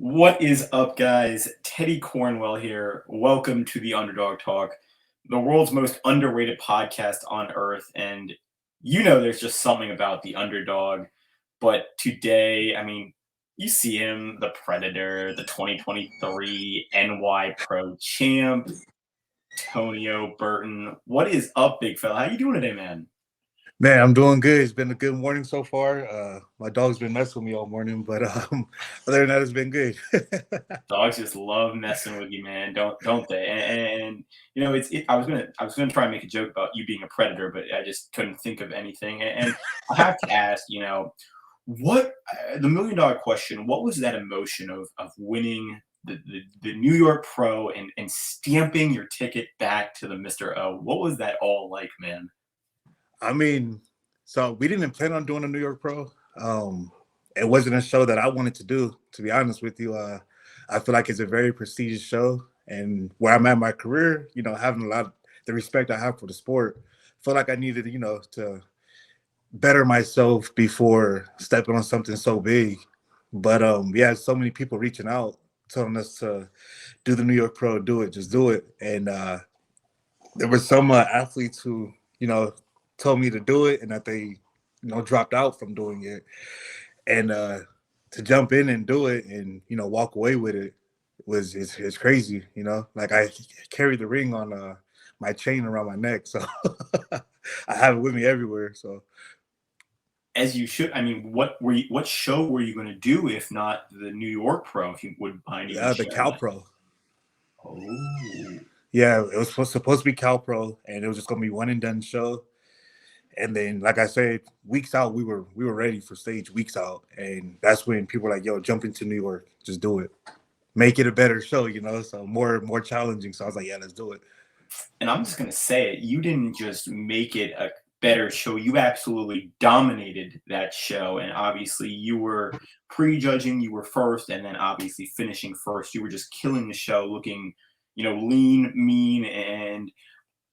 What is up, guys? Teddy Cornwell here. Welcome to the Underdog Talk, the world's most underrated podcast on earth. And there's just something about the underdog. But today, you see him, the Predator, the 2023 NY Pro champ, Tonio Burton. What is up, big fella? How you doing today, man? Man, I'm doing good. It's been a good morning so far. My dog's been messing with me all morning, but other than that, it's been good. Dogs just love messing with you, man. Don't they? And I was gonna try and make a joke about you being a predator, but I just couldn't think of anything. And I have to ask, what the $1 million question? What was that emotion of winning the New York Pro and stamping your ticket back to the Mr. O? What was that all like, man? I mean, so we didn't plan on doing a New York Pro. It wasn't a show that I wanted to do, to be honest with you. I feel like it's a very prestigious show, and where I'm at in my career, having a lot of the respect I have for the sport, I feel like I needed, to better myself before stepping on something so big. But we had so many people reaching out, telling us to do the New York Pro, do it, just do it. And there were some athletes who, told me to do it and that they, dropped out from doing it. And to jump in and do it and, walk away with it it's crazy, Like I carry the ring on my chain around my neck. So I have it with me everywhere. So As you should. What show were you going to do if not the New York Pro? If you wouldn't mind even the sharing Cal that. Pro. Oh, Yeah, it was supposed to be Cal Pro, and it was just gonna be one and done show. And then, like I said, weeks out, we were ready for stage weeks out, and that's when people were like, "Yo, jump into New York, just do it, make it a better show," so more challenging. So I was like, "Yeah, let's do it." and I'm just going to say it. You didn't just make it a better show. You absolutely dominated that show. And obviously, you were prejudging, you were first, and then obviously finishing first. You were just killing the show, looking, lean, mean, and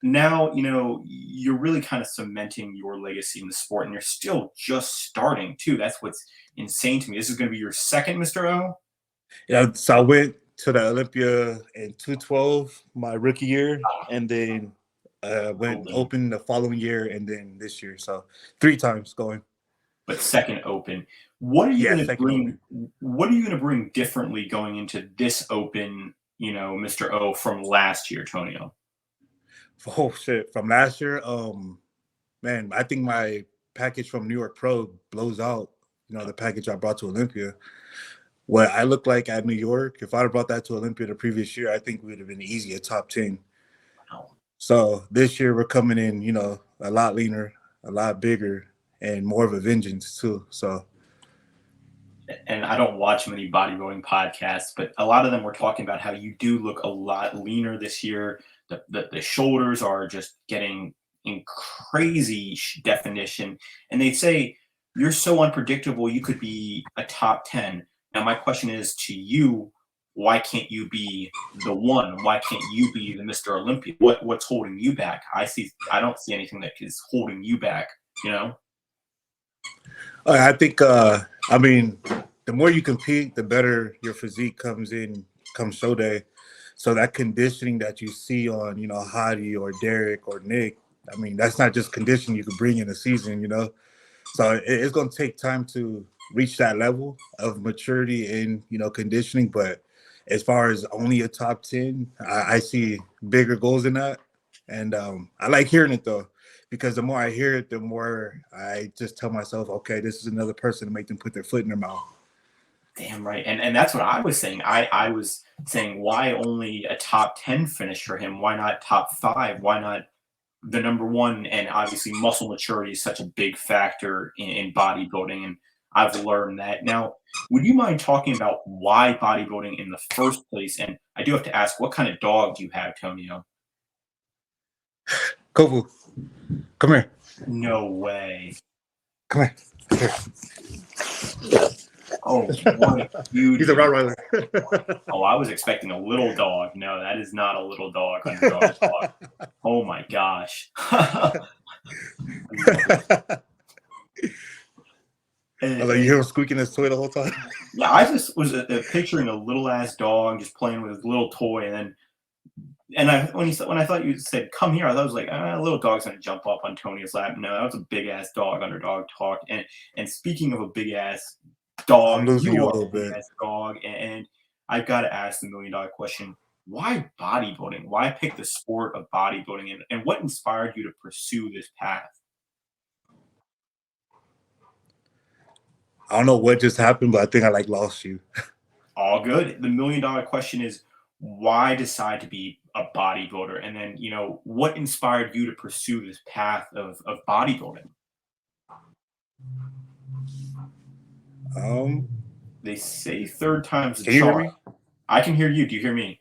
now you're really kind of cementing your legacy in the sport, and you're still just starting too. That's what's insane to me. This is going to be your second Mr. O. Yeah, so I went to the Olympia in 212 my rookie year, and then went Open, open the following year, and then this year. So 3 times going. but second open. What are you Yeah, going to second bring? open. What are you going to bring differently going into this open? Mr. O from last year, Tonio. Oh shit! From last year, man, I think my package from New York Pro blows out. The package I brought to Olympia. What I look like at New York, if I'd have brought that to Olympia the previous year, I think we would have been easy a top 10. Wow. So this year we're coming in, a lot leaner, a lot bigger, and more of a vengeance too. So And I don't watch many bodybuilding podcasts, but a lot of them were talking about how you do look a lot leaner this year. The shoulders are just getting in crazy definition. And they say you're so unpredictable, you could be a top 10. Now, my question is to you, why can't you be the one? Why can't you be the Mr. Olympia? What's holding you back? I don't see anything that is holding you back, you know? I think, I mean, the more you compete, the better your physique comes in come show day. So that conditioning that you see on, Hadi or Derek or Nick, I mean, that's not just conditioning you could bring in a season. So it's going to take time to reach that level of maturity in, conditioning. But as far as only a top 10, I see bigger goals than that. And I like hearing it, though, because the more I hear it, the more I just tell myself, okay, this is another person to make them put their foot in their mouth. Damn right. And that's what I was saying. I was saying, why only a top 10 finish for him? Why not top 5? Why not the number one? And obviously muscle maturity is such a big factor in bodybuilding, and I've learned that. Now, would you mind talking about why bodybuilding in the first place? And I do have to ask, what kind of dog do you have, Tonio? Kovu, come here. No way. Come here. Oh, what a huge. He's a Rottweiler. Oh, I was expecting a little dog. No, that is not a little dog. Underdog dog. Oh my gosh. I was like, you hear him squeaking his toy the whole time? Yeah, I just was picturing a little ass dog just playing with his little toy, when I thought you said come here, I thought it was like a little dog's gonna jump up on Tonio's lap. No, that was a big ass dog. Underdog talk. And speaking of a big ass I'm dog, losing you a you are little a big bit. ass dog, and I've got to ask the $1 million question: why bodybuilding? Why pick the sport of bodybuilding, and what inspired you to pursue this path? I don't know what just happened, but I think I like lost you. All good. The $1 million question is why decide to be a bodybuilder, and then what inspired you to pursue this path of bodybuilding? They say third time's the Can you hear charm. me? I can hear you. Do you hear me?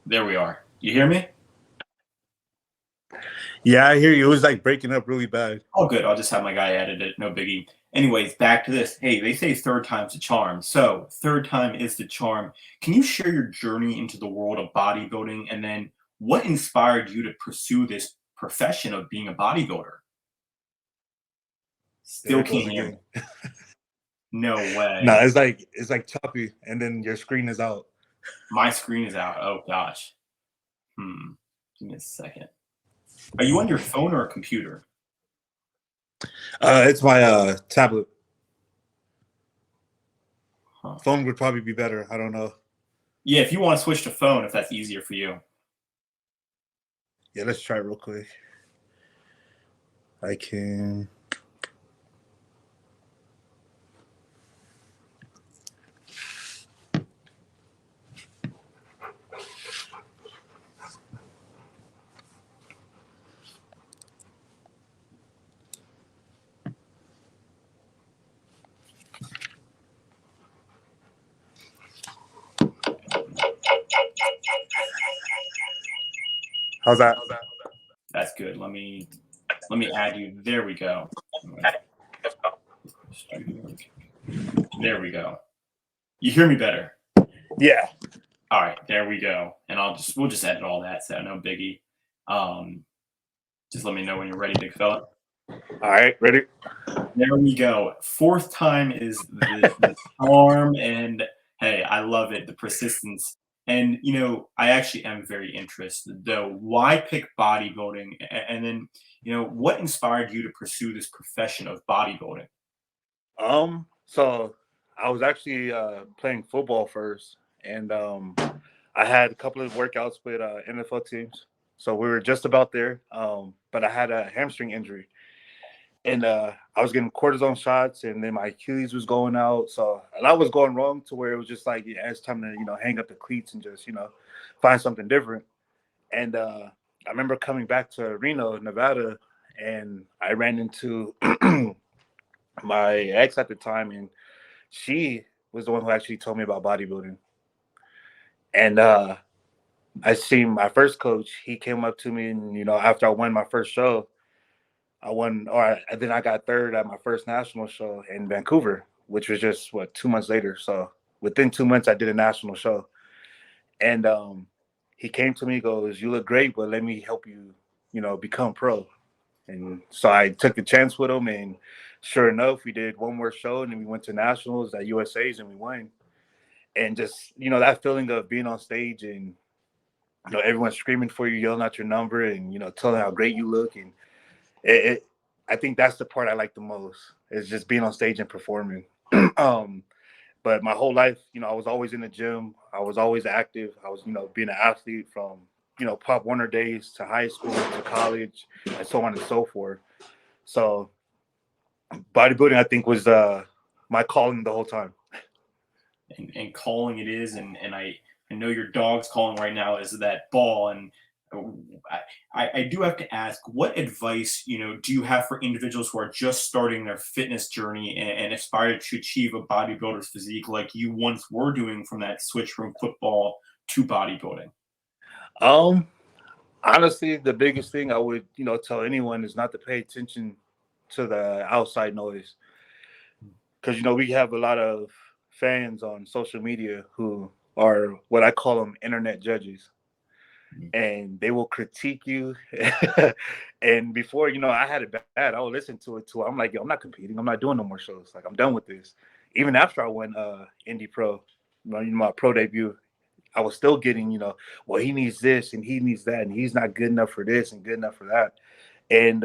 There we are. You hear me? Yeah, I hear you. It was like breaking up really bad. Oh, good. I'll just have my guy edit it. No biggie. Anyways, back to this. Hey, they say third time's the charm. So, third time is the charm. Can you share your journey into the world of bodybuilding, and then what inspired you to pursue this profession of being a bodybuilder? There Still it goes can't hear me. again. No way. No, it's like choppy, and then your screen is out. My screen is out. Oh gosh. Give me a second. Are you on your phone or a computer? It's my tablet. Huh. Phone would probably be better. I don't know. Yeah, if you want to switch to phone, if that's easier for you. Yeah, let's try it real quick. I can. How's that? That's good. Let me add you. There we go. There we go. You hear me better? Yeah. All right, there we go. And we'll just edit all that, so no biggie. Just let me know when you're ready, big fella. All right, ready? There we go. Fourth time is the charm, and hey, I love it. The persistence. And I actually am very interested though. Why pick bodybuilding? And then, what inspired you to pursue this profession of bodybuilding? So I was actually playing football first, and I had a couple of workouts with NFL teams. So we were just about there. But I had a hamstring injury. And I was getting cortisone shots, and then my Achilles was going out. So a lot was going wrong to where it was just like, yeah, it's time to, hang up the cleats and just, find something different. And I remember coming back to Reno, Nevada, and I ran into my ex at the time, and she was the one who actually told me about bodybuilding. And I seen my first coach. He came up to me, and after I won my first show, then I got third at my first national show in Vancouver, which was just 2 months later. So within 2 months, I did a national show, and he came to me, goes, "You look great, but let me help you, become pro." And so I took the chance with him, and sure enough, we did one more show, and then we went to nationals at USA's, and we won. And just that feeling of being on stage and everyone screaming for you, yelling out your number, and telling how great you look, and I think that's the part I like the most, is just being on stage and performing. But my whole life, I was always in the gym. I was always active. I was, being an athlete from, Pop Warner days to high school to college and so on and so forth. So, bodybuilding, I think, was my calling the whole time. And calling it is, and I know your dog's calling right now is that ball. And I do have to ask, what advice do you have for individuals who are just starting their fitness journey and aspire to achieve a bodybuilder's physique like you once were doing, from that switch from football to bodybuilding? Um, Honestly, the biggest thing I would, tell anyone is not to pay attention to the outside noise, because we have a lot of fans on social media who are what I call them internet judges, and they will critique you. And before, I had it bad. I would listen to it too. I'm like, yo, I'm not competing. I'm not doing no more shows. Like, I'm done with this. Even after I went Indie Pro, my pro debut, I was still getting, well, he needs this and he needs that, and he's not good enough for this and good enough for that. And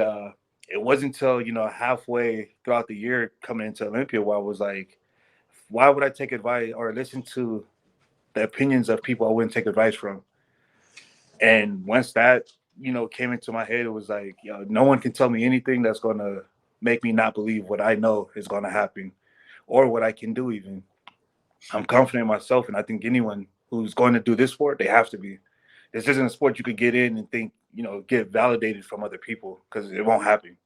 it wasn't until, halfway throughout the year coming into Olympia where I was like, why would I take advice or listen to the opinions of people I wouldn't take advice from? And once that, came into my head, it was like, no one can tell me anything that's going to make me not believe what I know is going to happen or what I can do even. I'm confident in myself, and I think anyone who's going to do this sport, they have to be. This isn't a sport you could get in and think, get validated from other people, because it won't happen.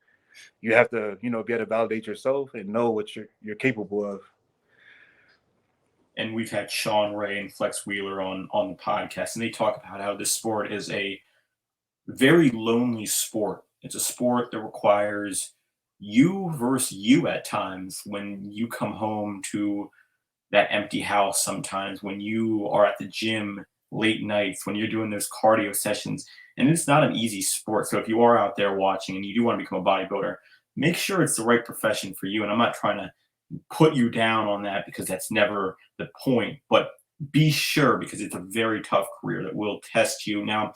You have to, be able to validate yourself and know what you're capable of. And we've had Sean Ray and Flex Wheeler on the podcast, and they talk about how this sport is a very lonely sport. It's a sport that requires you versus you at times, when you come home to that empty house, sometimes when you are at the gym late nights, when you're doing those cardio sessions. And it's not an easy sport. So if you are out there watching and you do want to become a bodybuilder, make sure it's the right profession for you. And I'm not trying to put you down on that, because that's never the point, but be sure, because it's a very tough career that will test you. Now,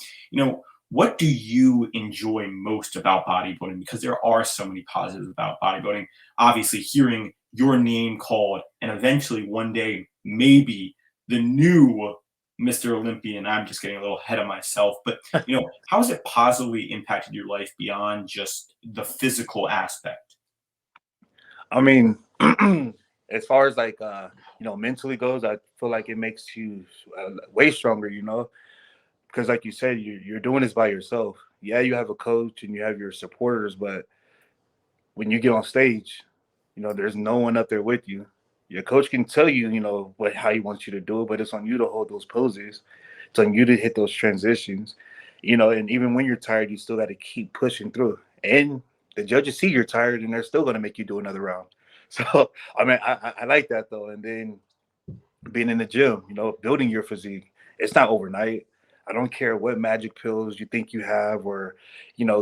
what do you enjoy most about bodybuilding? Because there are so many positives about bodybuilding. Obviously, hearing your name called, and eventually one day, maybe the new Mr. Olympian. I'm just getting a little ahead of myself, but how has it positively impacted your life beyond just the physical aspect? I mean, as far as like, mentally goes, I feel like it makes you way stronger, because like you said, you're doing this by yourself. Yeah, you have a coach and you have your supporters, but when you get on stage, there's no one up there with you. Your coach can tell you, how he wants you to do it, but it's on you to hold those poses. It's on you to hit those transitions, and even when you're tired, you still got to keep pushing through. And the judges see you're tired and they're still going to make you do another round. So, I mean, I like that though. And then being in the gym, building your physique, it's not overnight. I don't care what magic pills you think you have, or,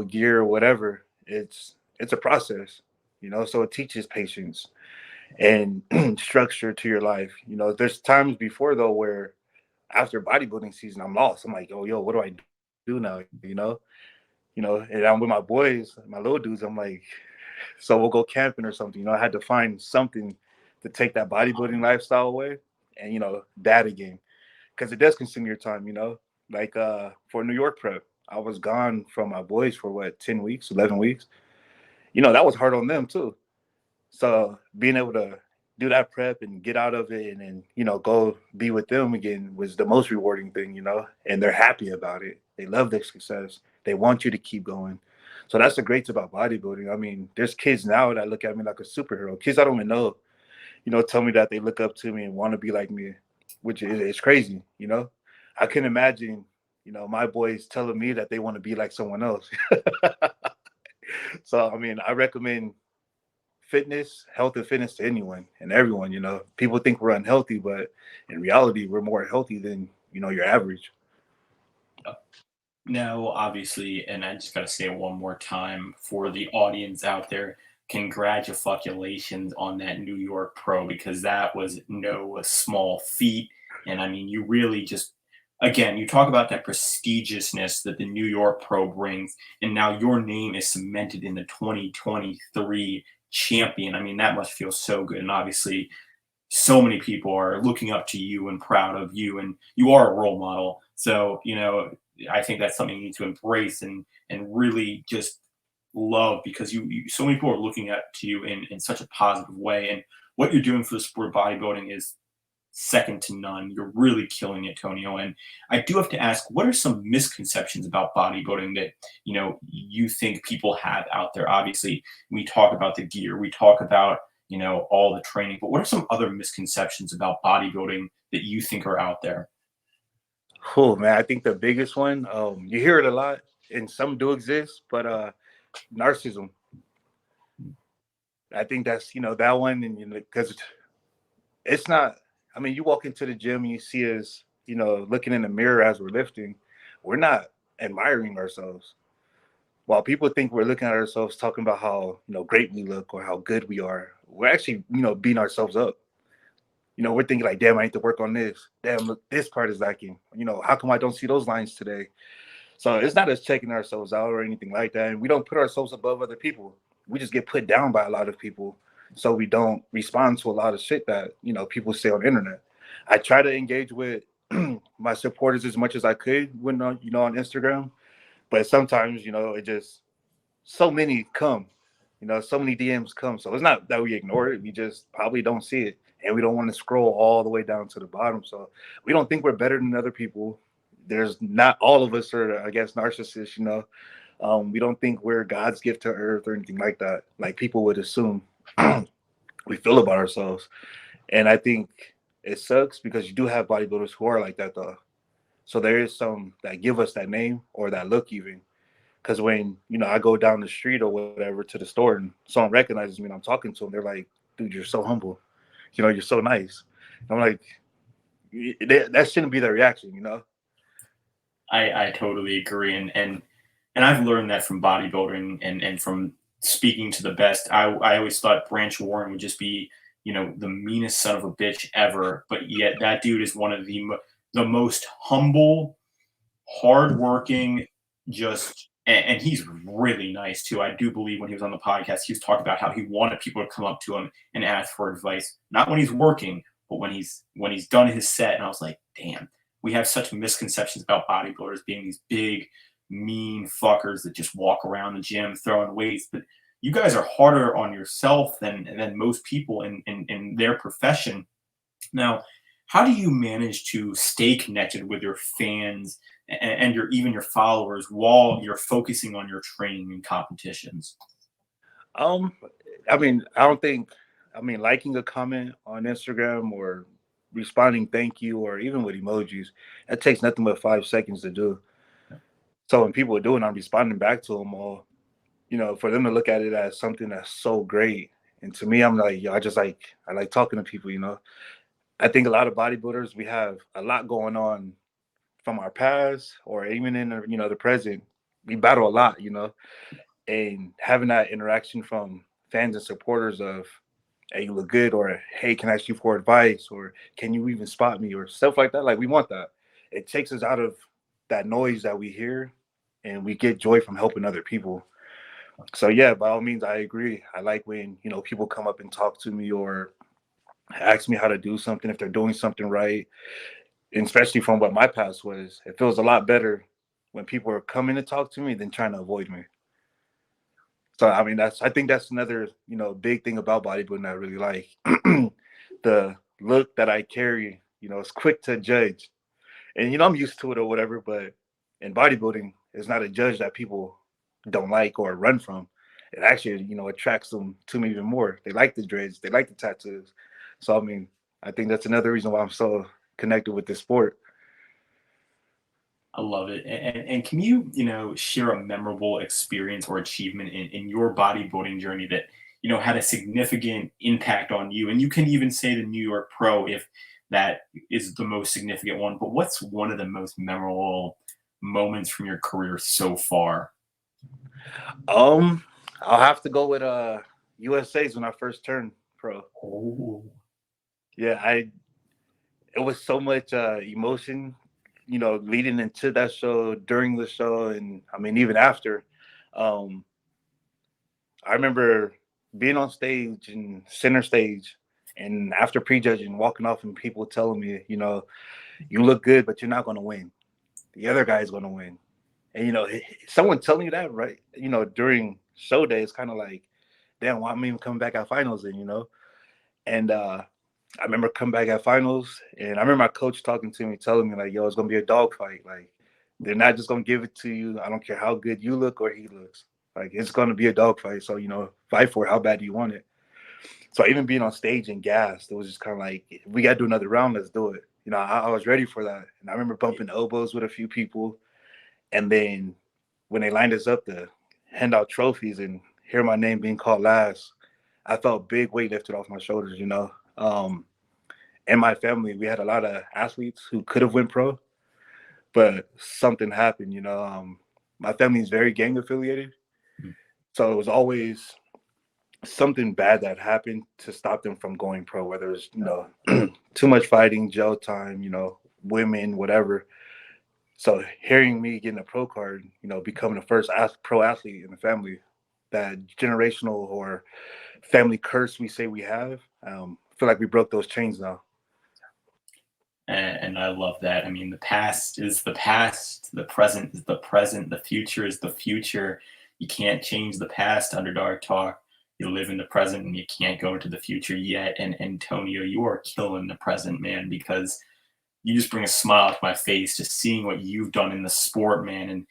gear or whatever. It's a process, so it teaches patience and structure to your life. There's times before though where after bodybuilding season, I'm lost. I'm like, oh, yo, what do I do now? And I'm with my boys, my little dudes. I'm like, so we'll go camping or something. I had to find something to take that bodybuilding lifestyle away, and that again, because it does consume your time. Like for New York prep, I was gone from my boys for what, 10 weeks, 11 weeks. That was hard on them too. So being able to do that prep and get out of it, and then, go be with them again was the most rewarding thing, and they're happy about it. They love their success. They want you to keep going. So that's the great about bodybuilding. I mean, there's kids now that look at me like a superhero. Kids I don't even know, tell me that they look up to me and want to be like me, which is crazy, I can imagine, my boys telling me that they want to be like someone else. So, I mean, I recommend health and fitness to anyone and everyone. People think we're unhealthy, but in reality, we're more healthy than, your average. Now, obviously, and I just got to say it one more time for the audience out there, congratulations on that New York Pro, because that was no small feat. And I mean, you really just, again, you talk about that prestigiousness that the New York Pro brings, and now your name is cemented in the 2023 champion. I mean, that must feel so good. And obviously, so many people are looking up to you and proud of you, and you are a role model. So, I think that's something you need to embrace and really just love, because so many people are looking at to you in such a positive way, and what you're doing for the sport of bodybuilding is second to none. You're really killing it, Tonio. And I do have to ask, what are some misconceptions about bodybuilding that you think people have out there? Obviously, we talk about the gear, we talk about all the training, but what are some other misconceptions about bodybuilding that you think are out there? Oh man, I think the biggest one, you hear it a lot, and some do exist, but narcissism. I think that's that one, and because it's not. I mean, you walk into the gym and you see us, looking in the mirror as we're lifting. We're not admiring ourselves. While people think we're looking at ourselves, talking about how great we look or how good we are, we're actually beating ourselves up. We're thinking like, damn, I need to work on this. Damn, look, this part is lacking. How come I don't see those lines today? So it's not us checking ourselves out or anything like that. And we don't put ourselves above other people. We just get put down by a lot of people. So we don't respond to a lot of shit that, people say on the internet. I try to engage with my supporters as much as I could when, on Instagram. But sometimes, it just, so many come, so many DMs come. So it's not that we ignore it. We just probably don't see it. And we don't want to scroll all the way down to the bottom. So we don't think we're better than other people. There's not all of us are, I guess, narcissists, we don't think we're God's gift to earth or anything like that. Like people would assume we feel about ourselves. And I think it sucks because you do have bodybuilders who are like that though. So there is some that give us that name or that look even. Because when, I go down the street or whatever to the store and someone recognizes me and I'm talking to them, they're like, dude, you're so humble. You're so nice. I'm like, that shouldn't be their reaction, I totally agree. And I've learned that from bodybuilding and from speaking to the best. I always thought Branch Warren would just be, the meanest son of a bitch ever. But yet that dude is one of the most humble, hardworking, and he's really nice too. I do believe when he was on the podcast, he was talking about how he wanted people to come up to him and ask for advice, not when he's working, but when he's done his set. And I was like, damn, we have such misconceptions about bodybuilders being these big, mean fuckers that just walk around the gym throwing weights. But you guys are harder on yourself than most people in their profession. Now, how do you manage to stay connected with your fans and even your followers while you're focusing on your training and competitions? Um, I mean, I don't think, liking a comment on Instagram or responding thank you or even with emojis, that takes nothing but 5 seconds to do. So when people are doing, I'm responding back to them all, for them to look at it as something that's so great. And to me, I'm like, yo, I like talking to people, I think a lot of bodybuilders, we have a lot going on from our past or even in the present. We battle a lot, and having that interaction from fans and supporters of, hey, you look good, or hey, can I ask you for advice, or can you even spot me, or stuff like that. Like we want that. It takes us out of that noise that we hear, and we get joy from helping other people. So yeah, by all means, I agree. I like when people come up and talk to me or ask me how to do something if they're doing something right, and especially from what my past was. It feels a lot better when people are coming to talk to me than trying to avoid me. So I think that's another big thing about bodybuilding I really like. The look that I carry, it's quick to judge, and I'm used to it or whatever. But in bodybuilding, it's not a judge that people don't like or run from. It actually attracts them to me even more. They like the dreads, they like the tattoos. So I think that's another reason why I'm so connected with this sport. I love it. And can you, share a memorable experience or achievement in your bodybuilding journey that, had a significant impact on you? And you can even say the New York Pro if that is the most significant one. But what's one of the most memorable moments from your career so far? I'll have to go with USA's when I first turned pro. Oh, Yeah, it was so much emotion, leading into that show, during the show, and even after. Um, I remember being on stage and center stage, and after prejudging, walking off and people telling me, you look good, but you're not going to win. The other guy's going to win. And someone telling you that, right? During show day, it's kind of like, damn, why am I even coming back at finals then, you know? And I remember coming back at finals, and I remember my coach talking to me, telling me like, "Yo, it's gonna be a dogfight. Like, they're not just gonna give it to you. I don't care how good you look or he looks. Like, it's gonna be a dogfight. So you know, fight for it. How bad do you want it?" So even being on stage and gassed, it was just kind of like, we got to do another round. Let's do it. You know, I was ready for that, and I remember bumping elbows with a few people, and then when they lined us up to hand out trophies and hear my name being called last, I felt big weight lifted off my shoulders. You know. In my family, we had a lot of athletes who could have went pro, but something happened. You know, my family is very gang affiliated, so it was always something bad that happened to stop them from going pro. Whether it's too much fighting, jail time, women, whatever. So hearing me getting a pro card, becoming the first pro athlete in the family, that generational or family curse we say we have, I feel like we broke those chains now. And I love that. I mean, the past is the past, the present is the present, the future is the future. You can't change the past, Underdog Talk. You live in the present and you can't go into the future yet. And Antonio, you are killing the present, man, because you just bring a smile to my face just seeing what you've done in the sport, man. And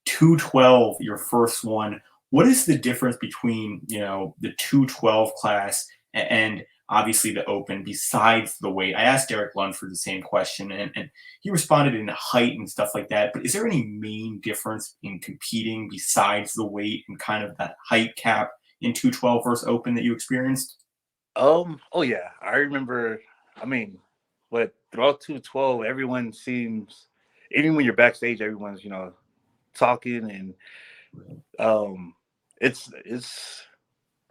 212, your first one. What is the difference between, the 212 class and obviously the open besides the weight? I asked Derek Lunzberg the same question, and he responded in height and stuff like that. But is there any main difference in competing besides the weight and kind of that height cap in 212 versus open that you experienced? Oh yeah, I remember. I mean, but throughout 212, everyone seems, even when you're backstage, everyone's talking, and it's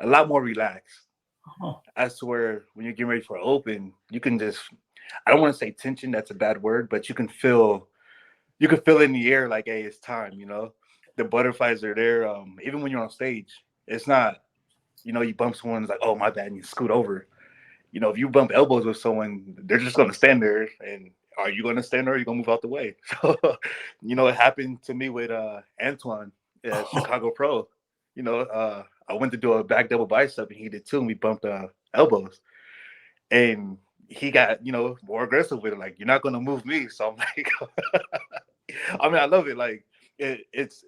a lot more relaxed. Oh, As to where when you're getting ready for open, you can just, I don't want to say tension, that's a bad word, but you can feel in the air like, hey, it's time. The butterflies are there. Even when you're on stage, it's not, you bump someone, it's like, oh my bad, and you scoot over. If you bump elbows with someone, they're just going to stand there. And are you going to stand there or are you going to move out the way? So, it happened to me with Antoine at Chicago Pro. I went to do a back double bicep and he did too. And we bumped elbows. And he got, more aggressive with it. Like, you're not going to move me. So I'm like, I mean, I love it. Like, it's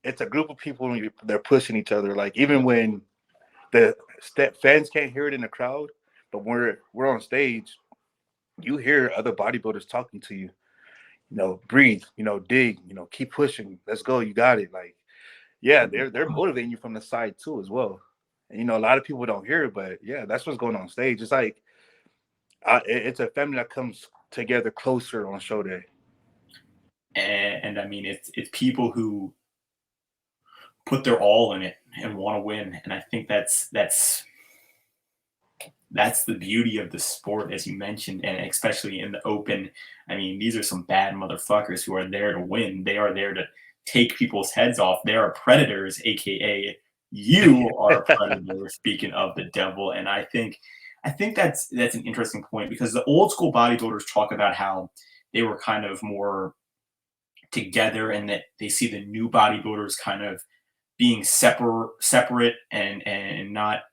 a group of people, they're pushing each other. Like, even when the fans can't hear it in the crowd, but when we're on stage, you hear other bodybuilders talking to you. Breathe, dig, keep pushing. Let's go. You got it. Like, yeah, they're motivating you from the side too as well. And a lot of people don't hear it, but yeah, that's what's going on stage. It's like it's a family that comes together closer on show day. and I mean, it's people who put their all in it and want to win, and I think that's the beauty of the sport, as you mentioned, and especially in the open. I mean, these are some bad motherfuckers who are there to win. They are there to take people's heads off. They are predators, aka you are a predator. Speaking of the devil, and I think that's an interesting point because the old school bodybuilders talk about how they were kind of more together and that they see the new bodybuilders kind of being separate and not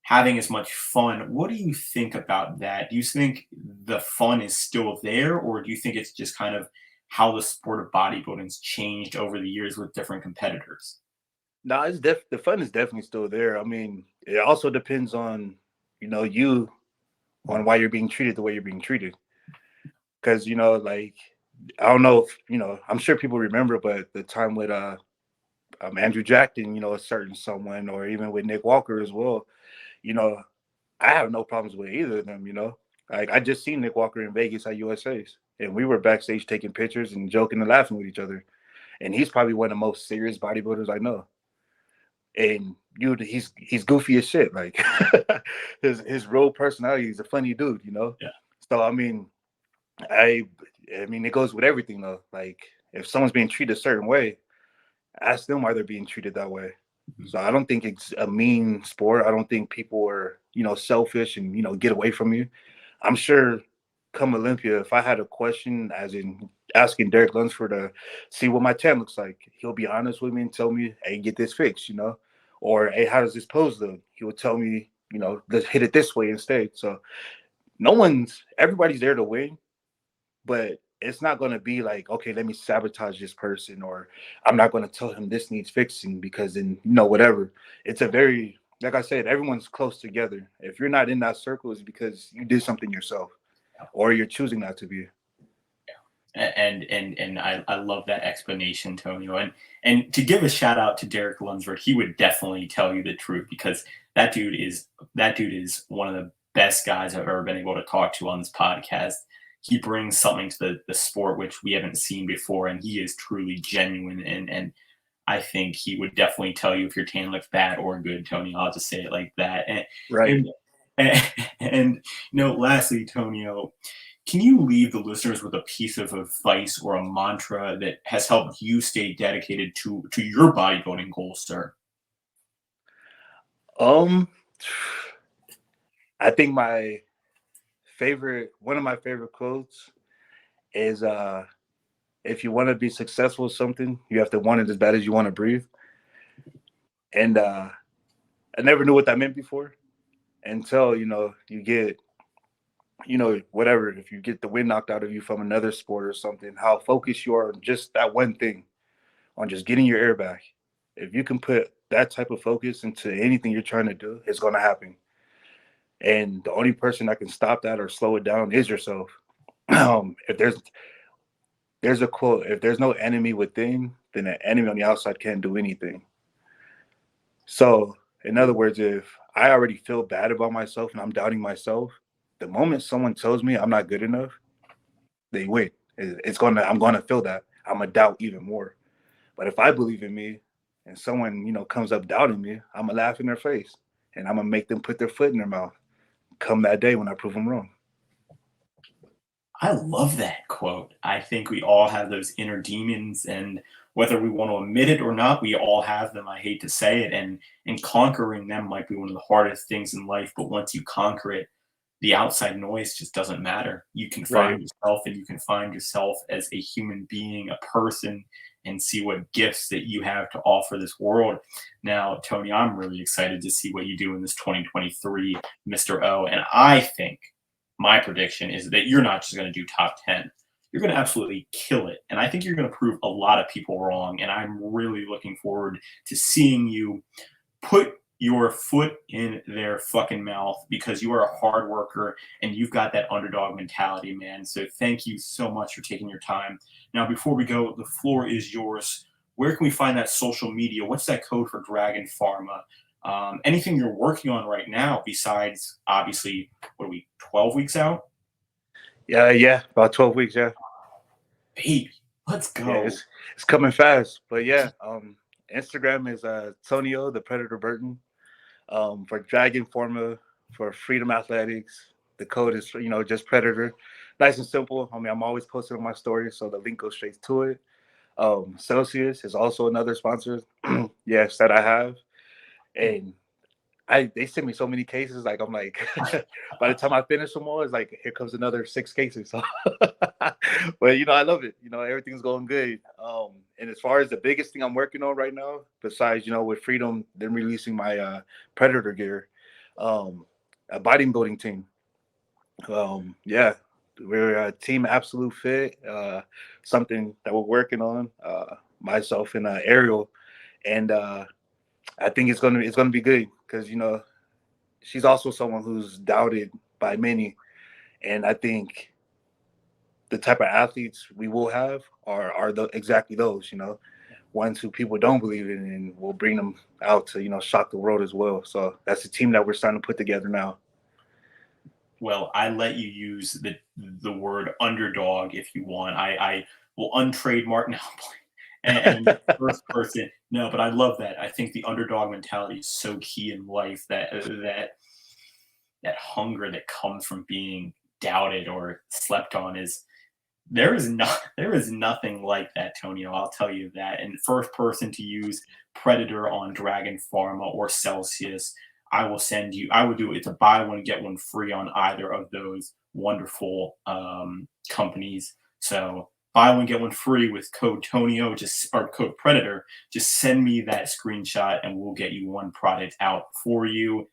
having as much fun. What do you think about that? Do you think the fun is still there, or do you think it's just kind of how the sport of bodybuilding's changed over the years with different competitors? No, the fun is definitely still there. I mean, it also depends on you on why you're being treated the way you're being treated. Because like, I don't know if I'm sure people remember, but the time with Andrew Jackson, a certain someone, or even with Nick Walker as well, you know, I have no problems with either of them. Like, I just seen Nick Walker in Vegas at USA's, and we were backstage taking pictures and joking and laughing with each other. And he's probably one of the most serious bodybuilders I know. And he's goofy as shit. Like, his real personality, he's a funny dude. Yeah. So I mean, I mean, it goes with everything though. Like, if someone's being treated a certain way, ask them why they're being treated that way. Mhm. So I don't think it's a mean sport. I don't think people are, selfish and, get away from you. I'm sure come Olympia, if I had a question, as in, asking Derek Lunsford to see what my tan looks like. He'll be honest with me and tell me, hey, get this fixed, you know? Or, hey, how does this pose look? He will tell me, you know, let's hit it this way instead. So everybody's there to win, but it's not going to be like, okay, let me sabotage this person, or I'm not going to tell him this needs fixing because then, you know, whatever. It's a very, like I said, everyone's close together. If you're not in that circle, it's because you did something yourself or you're choosing not to be. And I love that explanation, Tonio. And to give a shout out to Derek Lunsberg, he would definitely tell you the truth, because that dude is one of the best guys I've ever been able to talk to on this podcast. He brings something to the sport which we haven't seen before, and he is truly genuine. And I think he would definitely tell you if your tan looks bad or good, Tony. I'll just say it like that. Right. And you know, lastly, Tonio, can you leave the listeners with a piece of advice or a mantra that has helped you stay dedicated to your bodybuilding goals, sir? Um, I think one of my favorite quotes is, if you want to be successful with something, you have to want it as bad as you want to breathe. And I never knew what that meant before until, you know, you get, you know, whatever, if you get the wind knocked out of you from another sport or something, how focused you are on just that one thing, on just getting your air back. If you can put that type of focus into anything you're trying to do, it's going to happen. And the only person that can stop that or slow it down is yourself. If there's a quote, if there's no enemy within, then an enemy on the outside can't do anything. So, in other words, if I already feel bad about myself and I'm doubting myself, the moment someone tells me I'm not good enough, they win. I'm gonna feel that. I'm gonna doubt even more. But if I believe in me and someone, you know, comes up doubting me, I'm gonna laugh in their face and I'm gonna make them put their foot in their mouth come that day when I prove them wrong. I love that quote. I think we all have those inner demons, and whether we want to admit it or not, we all have them. I hate to say it, and conquering them might be one of the hardest things in life. But once you conquer it, the outside noise just doesn't matter. You can Right. find yourself, and you can find yourself as a human being, a person, and see what gifts that you have to offer this world. Now, Tony, I'm really excited to see what you do in this 2023 Mr. O. And I think my prediction is that you're not just going to do top 10. You're going to absolutely kill it. And I think you're going to prove a lot of people wrong. And I'm really looking forward to seeing you put your foot in their fucking mouth, because you are a hard worker and you've got that underdog mentality, man. So thank you so much for taking your time. Now, before we go, the floor is yours. Where can we find that social media? What's that code for Dragon Pharma? Anything you're working on right now besides, obviously, what are we, 12 weeks out? Yeah, about 12 weeks, yeah. Baby, let's Yeah, go. it's coming fast. But yeah, Instagram is Tonio the Predator Burton. For Dragon Forma, for Freedom Athletics, the code is, you know, just Predator. Nice and simple. I mean, I'm always posting on my stories, so the link goes straight to it. Celsius is also another sponsor, yes, that I have. And they send me so many cases. Like, I'm like, by the time I finish them all, it's like, here comes another 6 cases. So, but you know, I love it. You know, everything's going good. And as far as the biggest thing I'm working on right now, besides, you know, with Freedom, them releasing my Predator gear, a bodybuilding team. Yeah, we're a team Absolute Fit. Something that we're working on. Myself and Ariel, and I think it's gonna be good because, you know, she's also someone who's doubted by many, and I think the type of athletes we will have are exactly those, you know, ones who people don't believe in, and we'll bring them out to, you know, shock the world as well. So that's the team that we're starting to put together now. Well, I let you use the word underdog if you want. I will untrademark now. And first person, no, but I love that. I think the underdog mentality is so key in life, that hunger that comes from being doubted or slept on is there is nothing like that, Tonio. I'll tell you that. And first person to use Predator on Dragon Pharma or Celsius, I will send you. I would do it. It's a buy one get one free on either of those wonderful companies. So buy one get one free with code Tonio, just or code Predator. Just send me that screenshot and we'll get you one product out for you.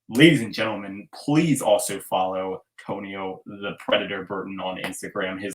Ladies and gentlemen, please also follow Tonio the Predator Burton on Instagram. His